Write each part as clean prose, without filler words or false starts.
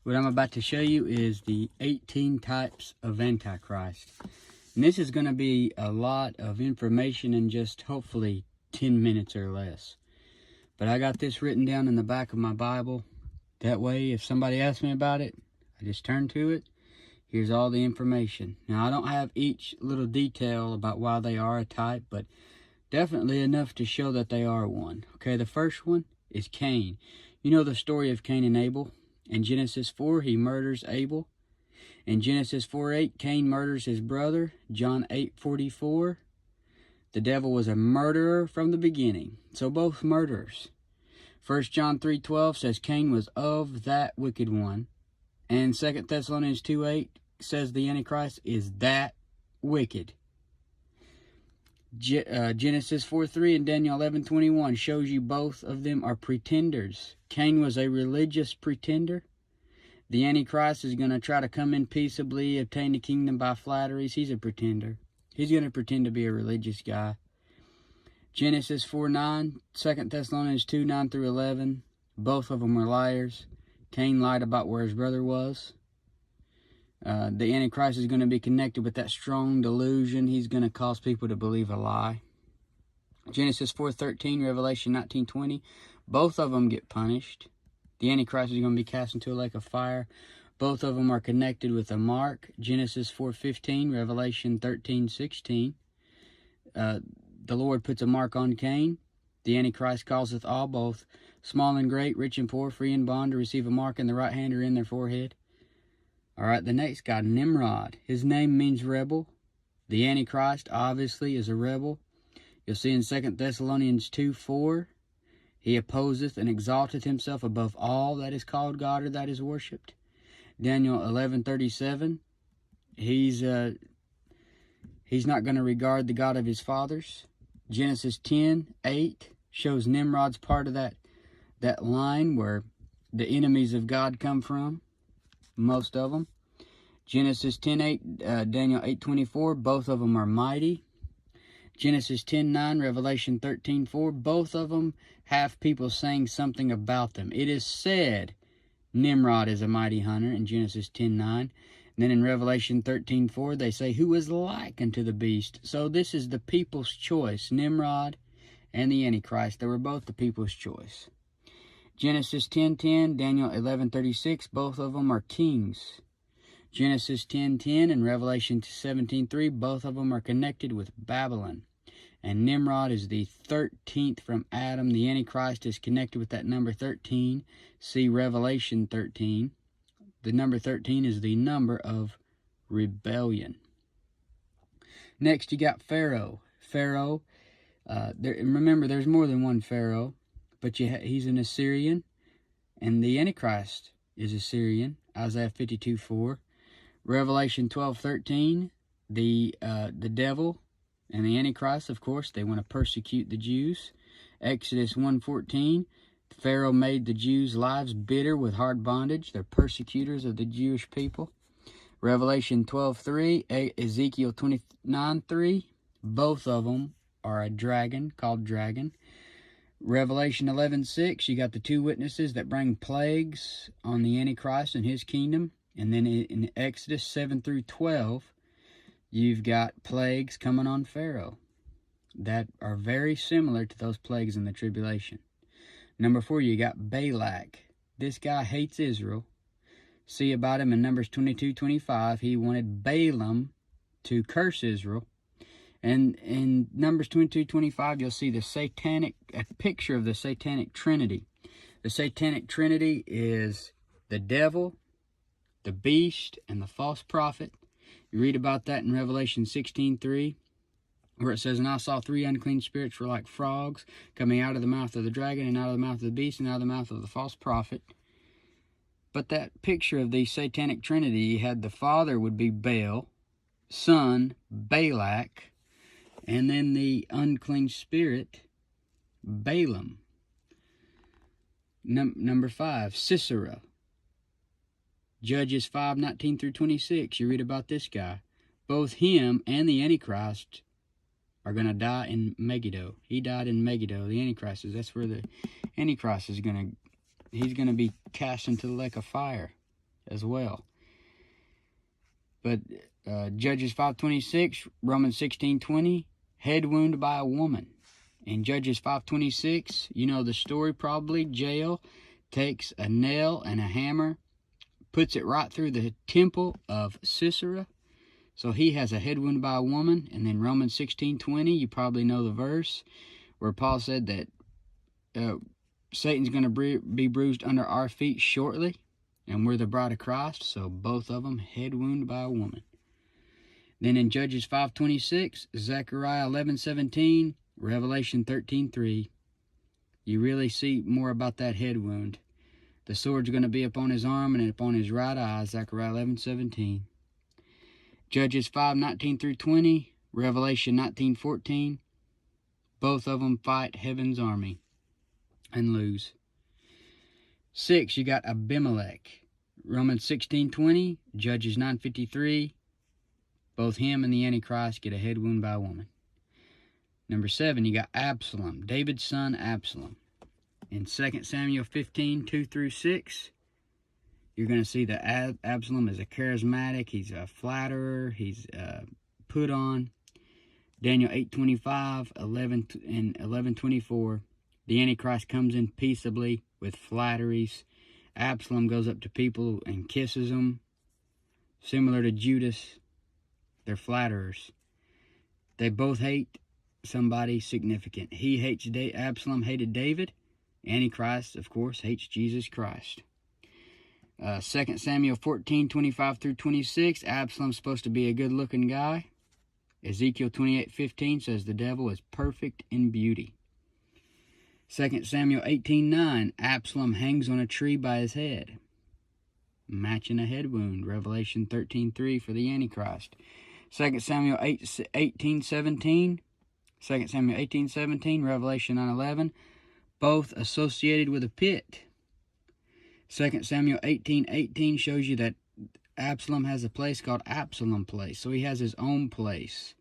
What I'm about to show you is the 18 types of Antichrist. And this is going to be a lot of information in just hopefully 10 minutes or less. But I got this written down in the back of my Bible. That way, if somebody asks me about it, I just turn to it. Here's all the information. Now, I don't have each little detail about why they are a type, but definitely enough to show that they are one. Okay, the first one is Cain. You know the story of Cain and Abel? In Genesis 4, he murders Abel. In Genesis 4:8, Cain murders his brother. John 8:44, the devil was a murderer from the beginning. So both murderers. 1 John 3:12 says Cain was of that wicked one. And 2 Thessalonians 2:8 says the Antichrist is that wicked. Genesis 4:3 and Daniel 11:21 shows you both of them are pretenders. Cain was a religious pretender. The Antichrist is going to try to come in peaceably, obtain the kingdom by flatteries. He's a pretender. He's going to pretend to be a religious guy. Genesis 4:9, 2 Thessalonians 2:9 through 11, both of them were liars. Cain lied about where his brother was. The Antichrist is going to be connected with that strong delusion. He's going to cause people to believe a lie. Genesis 4:13, Revelation 19:20, both of them get punished. The Antichrist is going to be cast into a lake of fire. Both of them are connected with a mark. Genesis 4:15, Revelation 13:16. The Lord puts a mark on Cain. The Antichrist causeth all, both small and great, rich and poor, free and bond, to receive a mark in the right hand or in their forehead. All right, the next guy, Nimrod. His name means rebel. The Antichrist, obviously, is a rebel. You'll see in 2 Thessalonians 2:4, he opposeth and exalteth himself above all that is called God or that is worshipped. Daniel 11:37, he's not going to regard the God of his fathers. Genesis 10:8 shows Nimrod's part of that line where the enemies of God come from, most of them. Genesis 10:8, Daniel 8:24, both of them are mighty. Genesis 10:9, Revelation 13:4, both of them have people saying something about them. It is said Nimrod is a mighty hunter in Genesis 10:9. Then in Revelation 13:4, they say, who is like unto the beast? So this is the people's choice. Nimrod and the Antichrist, they were both the people's choice. Genesis 10:10, Daniel 11:36, both of them are kings. Genesis 10:10 and Revelation 17:3, both of them are connected with Babylon. And Nimrod is the 13th from Adam. The Antichrist is connected with that number 13. See Revelation 13. The number 13 is the number of rebellion. Next, you got Pharaoh. Pharaoh, remember, there's more than one Pharaoh, but he's an Assyrian, and the Antichrist is Assyrian. Isaiah 52:4. Revelation 12:13, the devil and the Antichrist, of course, they want to persecute the Jews. Exodus 1:14, Pharaoh made the Jews' lives bitter with hard bondage. They're persecutors of the Jewish people. Revelation 12:3, Ezekiel 29:3, both of them are a dragon, called dragon. Revelation 11:6, you got the two witnesses that bring plagues on the Antichrist and his kingdom. And then in Exodus 7 through 12, you've got plagues coming on Pharaoh that are very similar to those plagues in the tribulation. Number 4, you got Balak. This guy hates Israel. See about him in Numbers 22:25. He wanted Balaam to curse Israel. And in Numbers 22:25, you'll see a picture of the satanic trinity. The satanic trinity is the devil, the beast, and the false prophet. You read about that in Revelation 16:3, where it says, and I saw 3 unclean spirits were like frogs coming out of the mouth of the dragon and out of the mouth of the beast and out of the mouth of the false prophet. But that picture of the satanic trinity, you had the father would be Baal, son Balak, and then the unclean spirit Balaam. Number 5, Sisera. Judges 5:19 through 26, you read about this guy. Both him and the Antichrist are going to die in Megiddo. He died in Megiddo. The Antichrist is, that's where the Antichrist is going to, he's going to be cast into the lake of fire. as well. But Judges 5:26, Romans 16:20, head wound by a woman. In Judges 5:26, you know the story probably. Jael takes a nail and a hammer, puts it right through the temple of Sisera. So he has a head wound by a woman. And then Romans 16:20, you probably know the verse where Paul said that Satan's going to be bruised under our feet shortly, and we're the bride of Christ. So both of them head wound by a woman. Then in Judges 5:26, Zechariah 11:17, Revelation 13:3, you really see more about that head wound. The sword's going to be upon his arm and upon his right eye, Zechariah 11:17. Judges 5:19 through 20, Revelation 19:14, both of them fight heaven's army and lose. 6, you got Abimelech, Romans 16:20, Judges 9:53, both him and the Antichrist get a head wound by a woman. Number 7, you got Absalom, David's son Absalom. In 2 Samuel 15:2 through 6, you're going to see that Absalom is a charismatic, he's a flatterer, he's put on. Daniel 8:25, 11 and 11:24, the Antichrist comes in peaceably with flatteries. Absalom goes up to people and kisses them. Similar to Judas, they're flatterers. They both hate somebody significant. Absalom hated David. Antichrist, of course, hates Jesus Christ. 2 Samuel 14:25 through 26, Absalom's supposed to be a good-looking guy. Ezekiel 28:15 says the devil is perfect in beauty. 2 Samuel 18:9, Absalom hangs on a tree by his head, matching a head wound. Revelation 13:3 for the Antichrist. 2 Samuel 18:17, Revelation 9:11, both associated with a pit. 2 Samuel 18:18 shows you that Absalom has a place called Absalom Place, so he has his own place.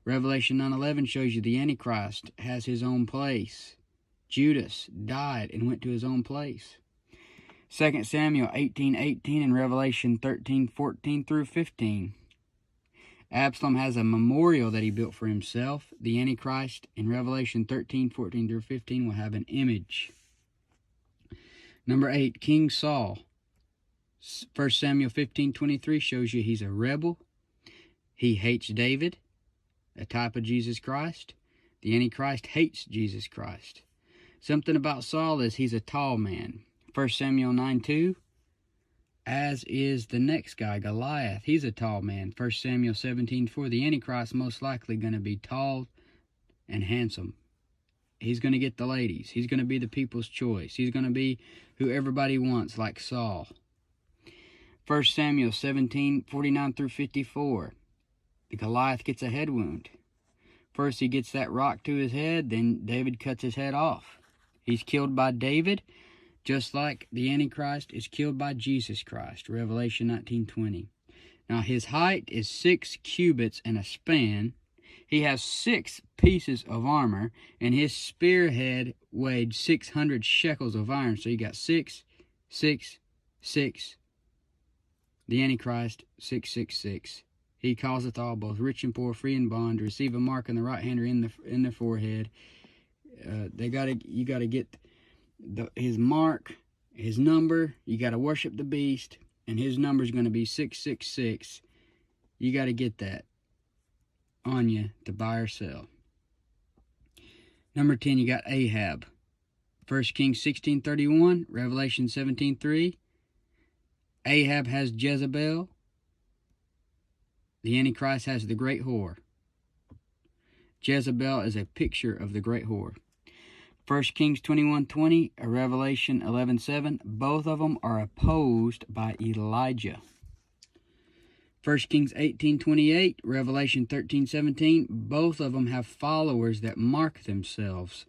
Revelation 9:11 shows you the Antichrist has his own place. Judas died and went to his own place. 2 Samuel 18:18 and Revelation 13:14 through 15. Absalom has a memorial that he built for himself. The Antichrist in Revelation 13:14 through 15 will have an image. Number 8, King Saul. 1 Samuel 15:23 shows you he's a rebel. He hates David, a type of Jesus Christ. The Antichrist hates Jesus Christ. Something about Saul is he's a tall man. 1 Samuel 9:2, as is the next guy, Goliath. He's a tall man. 1 Samuel 17:4, the Antichrist most likely going to be tall and handsome. He's going to get the ladies. He's going to be the people's choice. He's going to be who everybody wants, like Saul. 1 Samuel 17:49 through 54, the Goliath gets a head wound. First he gets that rock to his head, then David cuts his head off. He's killed by David, just like the Antichrist is killed by Jesus Christ. Revelation 19:20. Now his height is 6 cubits and a span. He has 6 pieces of armor, and his spearhead weighed 600 shekels of iron. So you got 6, 6, 6. The Antichrist, 666. He causeth all, both rich and poor, free and bond, to receive a mark in the right hand or in the forehead. You gotta get his mark, his number. You gotta worship the beast, and his number is gonna be 666. You gotta get that on you to buy or sell. Number 10, you got Ahab. 1 Kings 16:31, Revelation 17:3. Ahab has Jezebel. The Antichrist has the great whore. Jezebel is a picture of the great whore. 1 Kings 21:20, Revelation 11:7. Both of them are opposed by Elijah. 1 Kings 18:28, Revelation 13:17. Both of them have followers that mark themselves.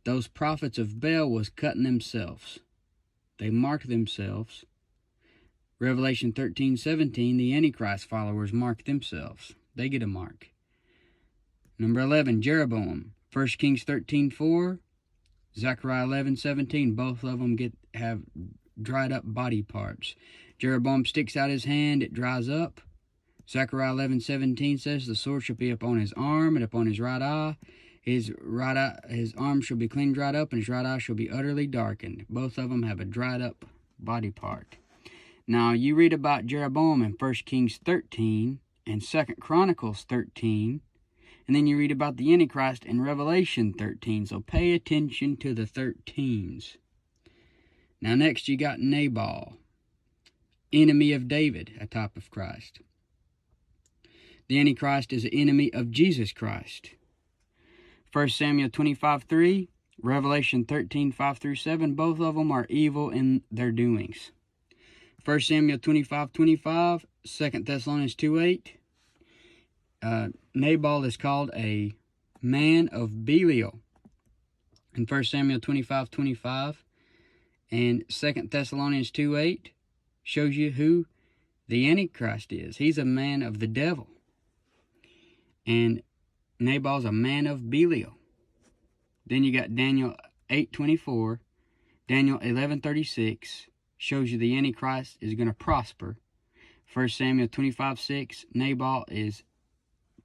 Those prophets of Baal was cutting themselves. They mark themselves. Revelation 13:17, the Antichrist followers mark themselves. They get a mark. Number 11, Jeroboam. 1 Kings 13:4, Zechariah 11:17. Both of them have dried up body parts. Jeroboam sticks out his hand, it dries up. Zechariah 11:17 says, the sword shall be upon his arm and upon his right eye. His arm shall be clean dried up, and his right eye shall be utterly darkened. Both of them have a dried up body part. Now, you read about Jeroboam in 1 Kings 13 and 2 Chronicles 13, and then you read about the Antichrist in Revelation 13, so pay attention to the 13s. Now, next you got Nabal, enemy of David, a type of Christ. The Antichrist is an enemy of Jesus Christ. 1 Samuel 25:3, Revelation 13:5-7, both of them are evil in their doings. 1 Samuel 25:25, 2 Thessalonians 2:8, Nabal is called a man of Belial in 1 Samuel 25:25, and 2 Thessalonians 2:8 shows you who the Antichrist is. He's a man of the devil. And Nabal's a man of Belial. Then you got Daniel 8:24, Daniel 11:36 shows you the Antichrist is going to prosper. 1 Samuel 25:6, Nabal is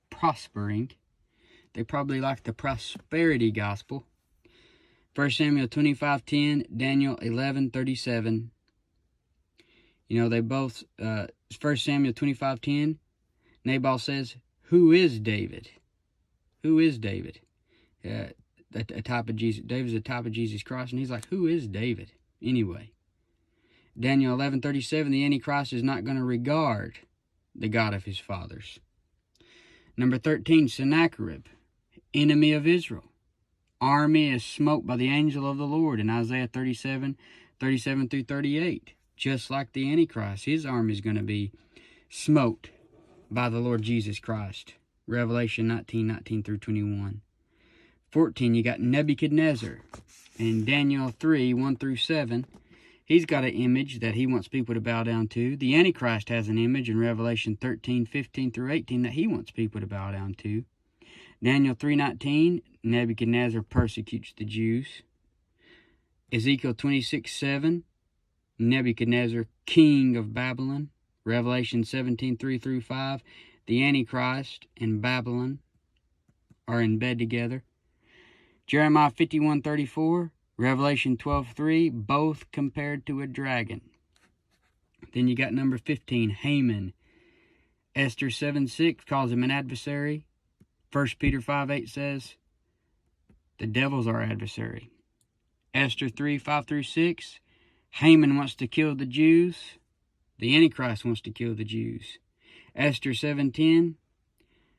prospering. They probably like the prosperity gospel. 1 Samuel 25:10, Daniel 11:37. You know, they both, 1 Samuel 25:10, Nabal says, who is David? Who is David? A type of Jesus. David's a type of Jesus Christ, and he's like, who is David? Anyway, Daniel 11:37, the Antichrist is not going to regard the God of his fathers. Number 13, Sennacherib, enemy of Israel. Army is smoked by the angel of the Lord in Isaiah 37:37-38. Just like the Antichrist, his army is going to be smoked by the Lord Jesus Christ. Revelation 19:19-21. 14, you got Nebuchadnezzar in Daniel 3:1-7. He's got an image that he wants people to bow down to. The Antichrist has an image in Revelation 13:15-18 that he wants people to bow down to. Daniel 3:19, Nebuchadnezzar persecutes the Jews. Ezekiel 26:7, Nebuchadnezzar, king of Babylon. Revelation 17:3-5, the Antichrist and Babylon are in bed together. Jeremiah 51:34, Revelation 12:3, both compared to a dragon. Then you got number 15, Haman. Esther 7:6 calls him an adversary. 1 Peter 5:8 says, the devil's our adversary. Esther 3:5-6, Haman wants to kill the Jews. The Antichrist wants to kill the Jews. Esther 7:10,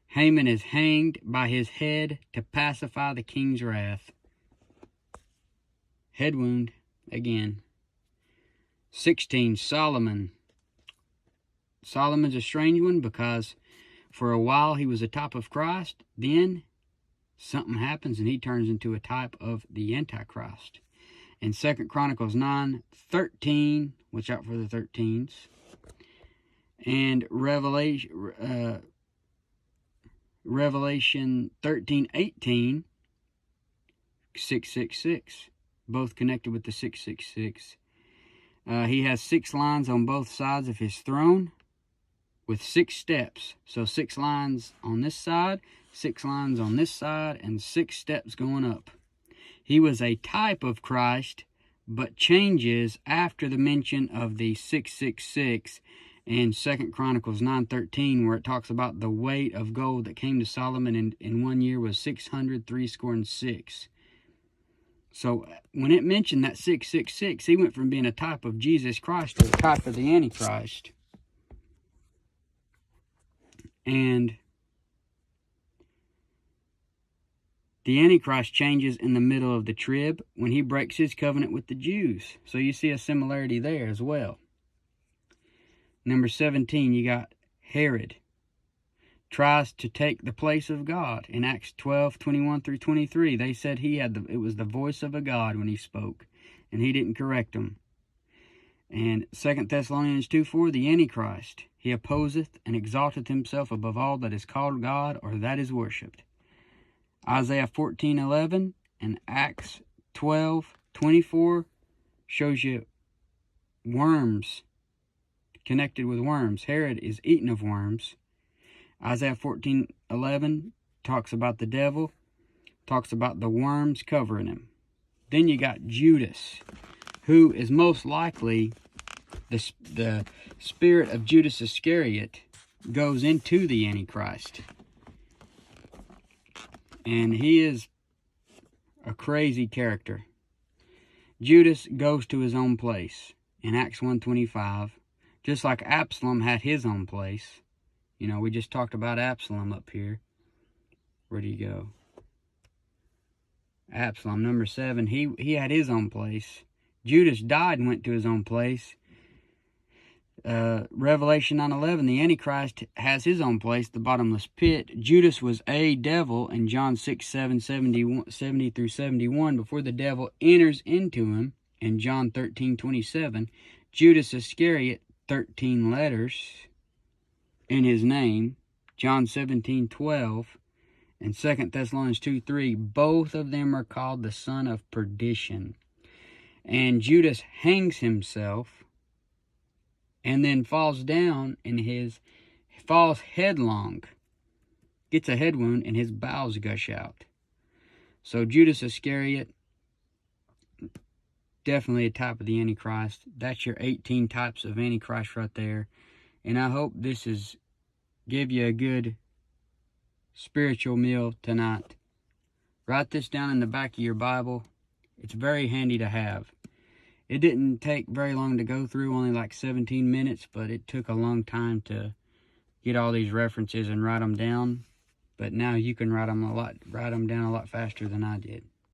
Haman is hanged by his head to pacify the king's wrath. Head wound again. 16, Solomon. Solomon's a strange one because for a while he was a type of Christ. Then something happens and he turns into a type of the Antichrist. In 2 Chronicles 9:13, watch out for the 13s. And Revelation 13:18, 666, both connected with the 666. He has 6 lines on both sides of his throne with 6 steps. So 6 lines on this side, 6 lines on this side, and 6 steps going up. He was a type of Christ, but changes after the mention of the 666 in 2 Chronicles 9:13, where it talks about the weight of gold that came to Solomon in 1 year was 666. So when it mentioned that 666, he went from being a type of Jesus Christ to a type of the Antichrist. And the Antichrist changes in the middle of the trib when he breaks his covenant with the Jews. So you see a similarity there as well. Number 17, you got Herod. Tries to take the place of God. In Acts 12:21-23, they said it was the voice of a God when he spoke, and he didn't correct them. And 2 Thessalonians 2:4, the Antichrist. He opposeth and exalteth himself above all that is called God or that is worshipped. Isaiah 14:11 and Acts 12:24 shows you worms, connected with worms. Herod is eaten of worms. Isaiah 14:11 talks about the devil, talks about the worms covering him. Then you got Judas, who is most likely the spirit of Judas Iscariot goes into the Antichrist. And he is a crazy character. Judas goes to his own place in Acts 1:25, just like Absalom had his own place. You know, we just talked about Absalom up here. Where do you go? Absalom, number 7. He had his own place. Judas died and went to his own place. Revelation 9:11, the Antichrist has his own place, the bottomless pit. Judas was a devil in John 6:7, 70 through 71, before the devil enters into him in John 13:27. Judas Iscariot, 13 letters in his name, John 17:12, and 2 Thessalonians 2:3. Both of them are called the son of perdition. And Judas hangs himself and then falls down and falls headlong, gets a head wound, and his bowels gush out. So Judas Iscariot, definitely a type of the Antichrist. That's your 18 types of Antichrist right there. And I hope this is give you a good spiritual meal tonight. Write this down in the back of your Bible. It's very handy to have. It didn't take very long to go through, only like 17 minutes, but it took a long time to get all these references and write them down. But now you can write them down a lot faster than I did.